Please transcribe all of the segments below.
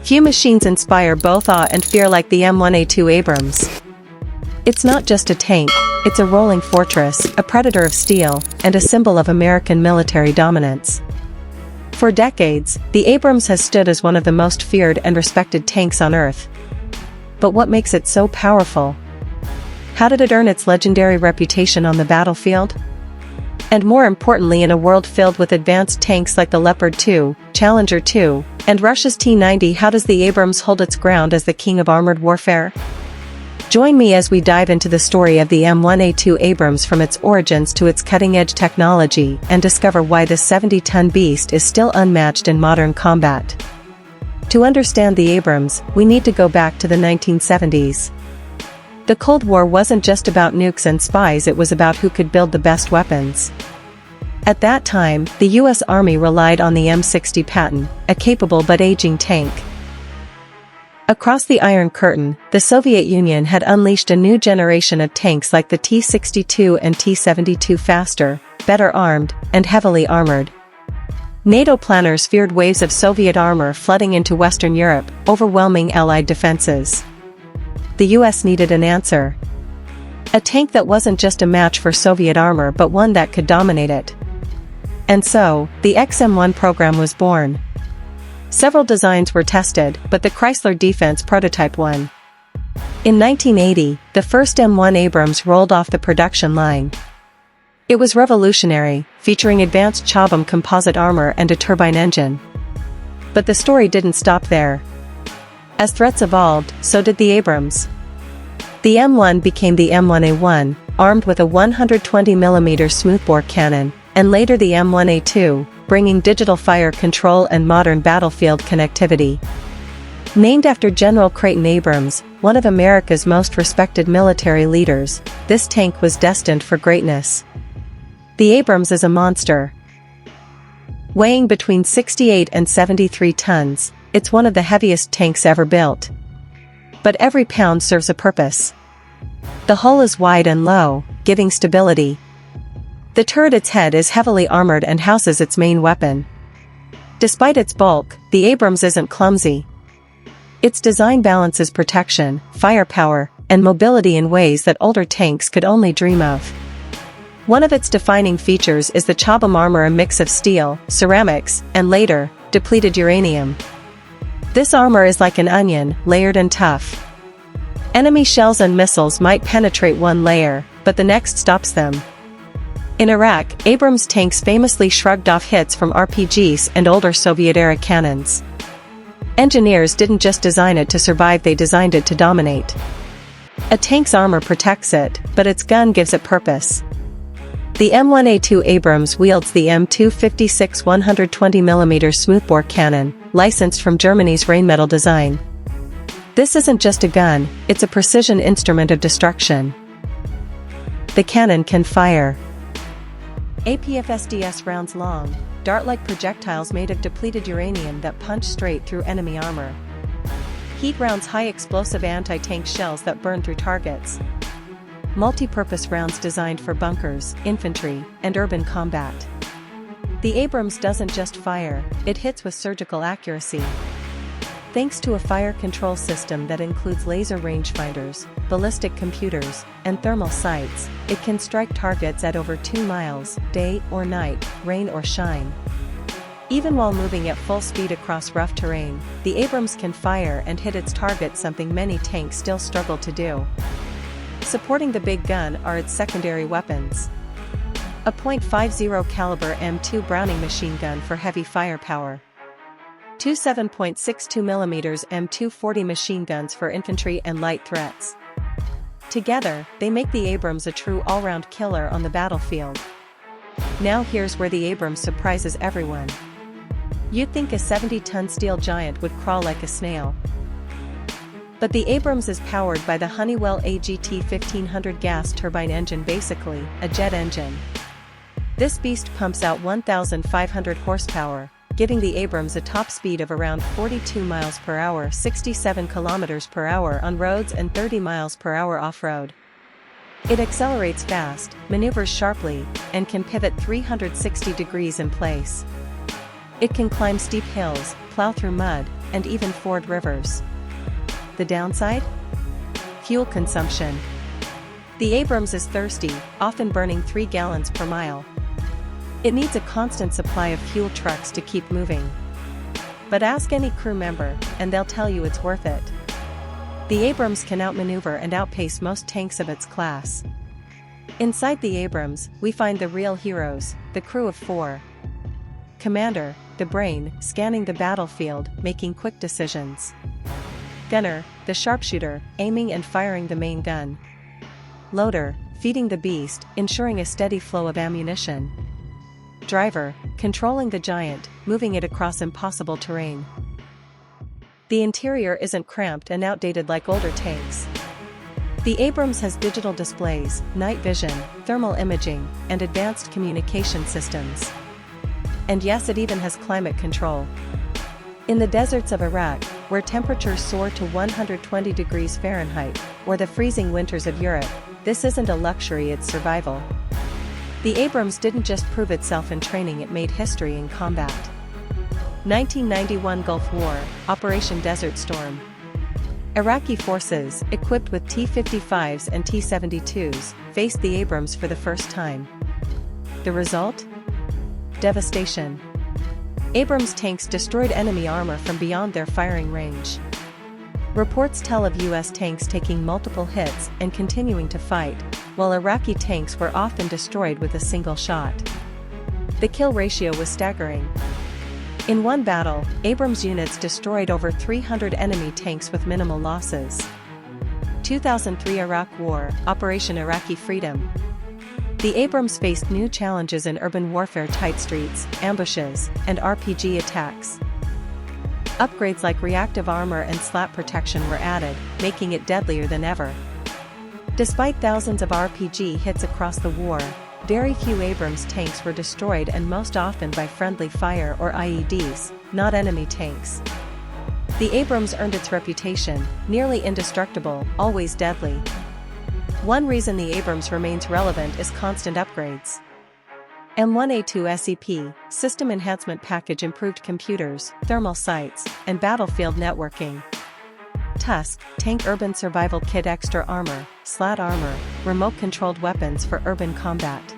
Few machines inspire both awe and fear like the M1A2 Abrams. It's not just a tank, it's a rolling fortress, a predator of steel, and a symbol of American military dominance. For decades, the Abrams has stood as one of the most feared and respected tanks on Earth. But what makes it so powerful? How did it earn its legendary reputation on the battlefield? And more importantly, in a world filled with advanced tanks like the Leopard 2, Challenger 2, and Russia's T-90, how does the Abrams hold its ground as the king of armored warfare? Join me as we dive into the story of the M1A2 Abrams from its origins to its cutting-edge technology and discover why this 70-ton beast is still unmatched in modern combat. To understand the Abrams, we need to go back to the 1970s. The Cold War wasn't just about nukes and spies, it was about who could build the best weapons. At that time, the US Army relied on the M60 Patton, a capable but aging tank. Across the Iron Curtain, the Soviet Union had unleashed a new generation of tanks like the T-62 and T-72, faster, better armed, and heavily armored. NATO planners feared waves of Soviet armor flooding into Western Europe, overwhelming Allied defenses. The US needed an answer. A tank that wasn't just a match for Soviet armor but one that could dominate it. And so, the XM1 program was born. Several designs were tested, but the Chrysler Defense prototype won. In 1980, the first M1 Abrams rolled off the production line. It was revolutionary, featuring advanced Chobham composite armor and a turbine engine. But the story didn't stop there. As threats evolved, so did the Abrams. The M1 became the M1A1, armed with a 120mm smoothbore cannon, and later the M1A2, bringing digital fire control and modern battlefield connectivity. Named after General Creighton Abrams, one of America's most respected military leaders, this tank was destined for greatness. The Abrams is a monster. Weighing between 68 and 73 tons, it's one of the heaviest tanks ever built. But every pound serves a purpose. The hull is wide and low, giving stability. The turret at its head is heavily armored and houses its main weapon. Despite its bulk, the Abrams isn't clumsy. Its design balances protection, firepower, and mobility in ways that older tanks could only dream of. One of its defining features is the Chobham armor, a mix of steel, ceramics, and later, depleted uranium. This armor is like an onion, layered and tough. Enemy shells and missiles might penetrate one layer, but the next stops them. In Iraq, Abrams tanks famously shrugged off hits from RPGs and older Soviet-era cannons. Engineers didn't just design it to survive, they designed it to dominate. A tank's armor protects it, but its gun gives it purpose. The M1A2 Abrams wields the M256 120mm smoothbore cannon, licensed from Germany's Rheinmetall design. This isn't just a gun, it's a precision instrument of destruction. The cannon can fire APFSDS rounds long, dart-like projectiles made of depleted uranium that punch straight through enemy armor. Heat rounds, high explosive anti-tank shells that burn through targets. Multi-purpose rounds designed for bunkers, infantry, and urban combat. The Abrams doesn't just fire, it hits with surgical accuracy. Thanks to a fire control system that includes laser rangefinders, ballistic computers, and thermal sights, it can strike targets at over 2 miles, day or night, rain or shine. Even while moving at full speed across rough terrain, the Abrams can fire and hit its target, something many tanks still struggle to do. Supporting the big gun are its secondary weapons. A .50 caliber M2 Browning machine gun for heavy firepower. Two 7.62mm M240 machine guns for infantry and light threats. Together, they make the Abrams a true all-round killer on the battlefield. Now here's where the Abrams surprises everyone. You'd think a 70-ton steel giant would crawl like a snail. But the Abrams is powered by the Honeywell AGT 1500 gas turbine engine, basically, a jet engine. This beast pumps out 1,500 horsepower, giving the Abrams a top speed of around 42 miles per hour, 67 kilometers per hour on roads and 30 miles per hour off-road. It accelerates fast, maneuvers sharply, and can pivot 360 degrees in place. It can climb steep hills, plow through mud, and even ford rivers. The downside? Fuel consumption. The Abrams is thirsty, often burning 3 gallons per mile. It needs a constant supply of fuel trucks to keep moving. But ask any crew member, and they'll tell you it's worth it. The Abrams can outmaneuver and outpace most tanks of its class. Inside the Abrams, we find the real heroes, the crew of 4. Commander, the brain, scanning the battlefield, making quick decisions. Gunner, the sharpshooter, aiming and firing the main gun. Loader, feeding the beast, ensuring a steady flow of ammunition. Driver, controlling the giant, moving it across impossible terrain. The interior isn't cramped and outdated like older tanks. The Abrams has digital displays, night vision, thermal imaging, and advanced communication systems. And yes, it even has climate control. In the deserts of Iraq, where temperatures soar to 120 degrees Fahrenheit, or the freezing winters of Europe, this isn't a luxury, it's survival. The Abrams didn't just prove itself in training, it made history in combat. 1991 Gulf War, Operation Desert Storm. Iraqi forces, equipped with T-55s and T-72s, faced the Abrams for the first time. The result? Devastation. Abrams tanks destroyed enemy armor from beyond their firing range. Reports tell of U.S. tanks taking multiple hits and continuing to fight, while Iraqi tanks were often destroyed with a single shot. The kill ratio was staggering. In one battle, Abrams units destroyed over 300 enemy tanks with minimal losses. 2003 Iraq War, Operation Iraqi Freedom. The Abrams faced new challenges in urban warfare: tight streets, ambushes, and RPG attacks. Upgrades like reactive armor and slat protection were added, making it deadlier than ever. Despite thousands of RPG hits across the war, very few Abrams tanks were destroyed, and most often by friendly fire or IEDs, not enemy tanks. The Abrams earned its reputation, nearly indestructible, always deadly. One reason the Abrams remains relevant is constant upgrades. M1A2 SEP, System Enhancement Package, improved computers, thermal sights, and battlefield networking. Tusk, Tank Urban Survival Kit, extra armor, slat armor, remote-controlled weapons for urban combat.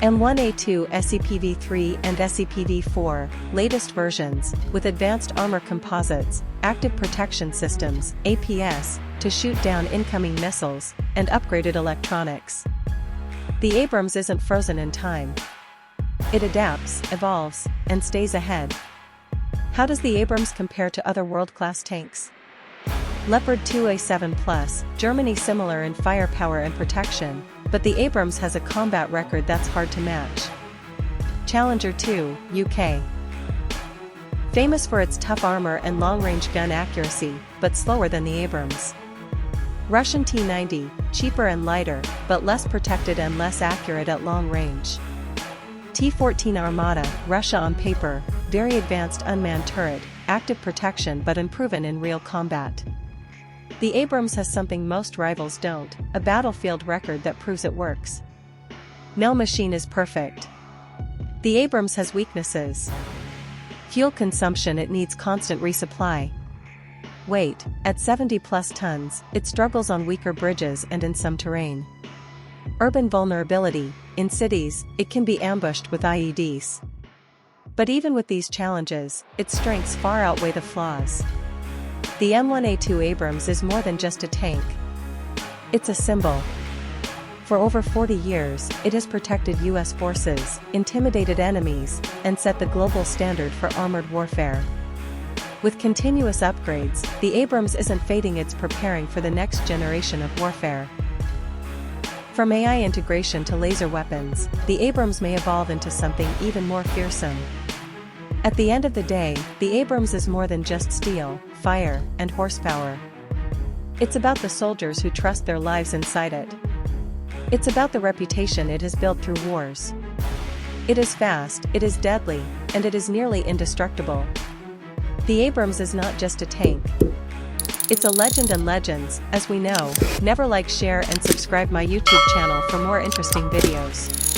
M1A2 SEPv3 and SEPv4, latest versions, with advanced armor composites, active protection systems, APS, to shoot down incoming missiles, and upgraded electronics. The Abrams isn't frozen in time. It adapts, evolves, and stays ahead. How does the Abrams compare to other world-class tanks? Leopard 2A7+, Germany, similar in firepower and protection, but the Abrams has a combat record that's hard to match. Challenger 2, UK. Famous for its tough armor and long-range gun accuracy, but slower than the Abrams. Russian T-90, cheaper and lighter, but less protected and less accurate at long range. T-14 Armata, Russia, on paper, very advanced unmanned turret, active protection but unproven in real combat. The Abrams has something most rivals don't, a battlefield record that proves it works. No machine is perfect. The Abrams has weaknesses. Fuel consumption: it needs constant resupply. Weight: at 70+ tons, it struggles on weaker bridges and in some terrain. Urban vulnerability: in cities, it can be ambushed with IEDs. But even with these challenges, its strengths far outweigh the flaws. The M1A2 Abrams is more than just a tank. It's a symbol. For over 40 years, it has protected U.S. forces, intimidated enemies, and set the global standard for armored warfare. With continuous upgrades, the Abrams isn't fading, it's preparing for the next generation of warfare. From AI integration to laser weapons, the Abrams may evolve into something even more fearsome. At the end of the day, the Abrams is more than just steel, fire, and horsepower. It's about the soldiers who trust their lives inside it. It's about the reputation it has built through wars. It is fast, it is deadly, and it is nearly indestructible. The Abrams is not just a tank. It's a legend, and legends, as we know, never. Like, share, and subscribe my YouTube channel for more interesting videos.